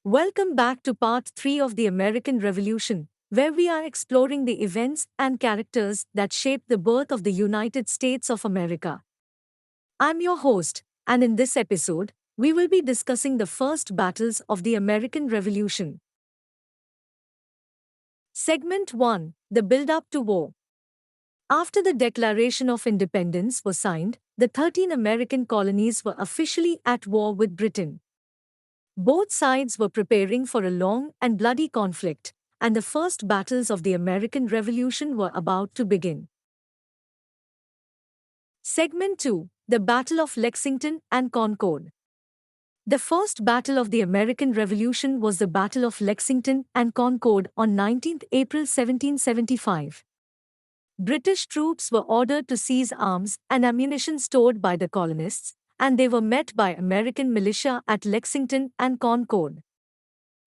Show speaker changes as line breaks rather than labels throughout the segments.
Welcome back to part 3 of the American Revolution, where we are exploring the events and characters that shaped the birth of the United States of America. I'm your host, and in this episode, we will be discussing the first battles of the American Revolution. Segment 1: The Build-up to War. After the Declaration of Independence was signed, the 13 American colonies were officially at war with Britain. Both sides were preparing for a long and bloody conflict, and the first battles of the American Revolution were about to begin. Segment 2: The Battle of Lexington and Concord. The first battle of the American Revolution was the Battle of Lexington and Concord on 19 April 1775. British troops were ordered to seize arms and ammunition stored by the colonists, and they were met by American militia at Lexington and Concord.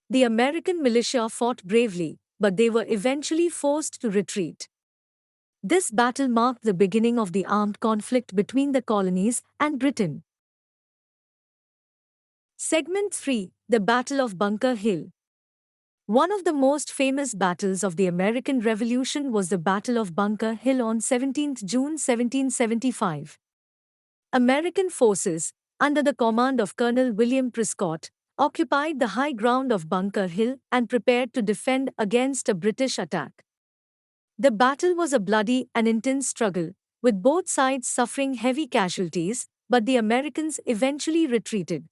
The American militia fought bravely, but they were eventually forced to retreat. This battle marked the beginning of the armed conflict between the colonies and Britain. Segment 3: The Battle of Bunker Hill. One of the most famous battles of the American Revolution was the Battle of Bunker Hill on 17 June 1775. American forces, under the command of Colonel William Prescott, occupied the high ground of Bunker Hill and prepared to defend against a British attack. The battle was a bloody and intense struggle, with both sides suffering heavy casualties, but the Americans eventually retreated.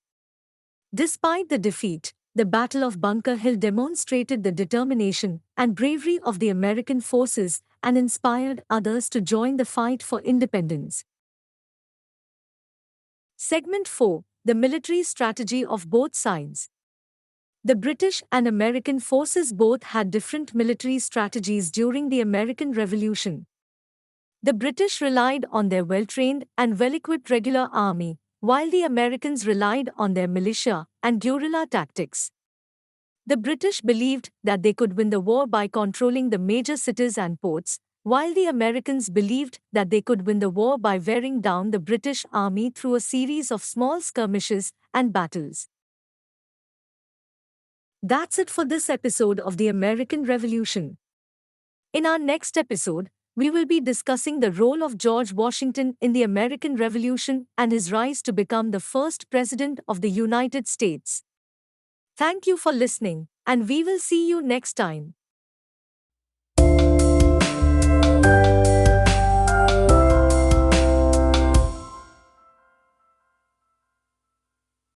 Despite the defeat, the Battle of Bunker Hill demonstrated the determination and bravery of the American forces and inspired others to join the fight for independence. Segment 4: The Military Strategy of Both Sides. The British and American forces both had different military strategies during the American Revolution. The British relied on their well-trained and well-equipped regular army, while the Americans relied on their militia and guerrilla tactics. The British believed that they could win the war by controlling the major cities and ports, while the Americans believed that they could win the war by wearing down the British army through a series of small skirmishes and battles. That's it for this episode of the American Revolution. In our next episode, we will be discussing the role of George Washington in the American Revolution and his rise to become the first president of the United States. Thank you for listening, and we will see you next time.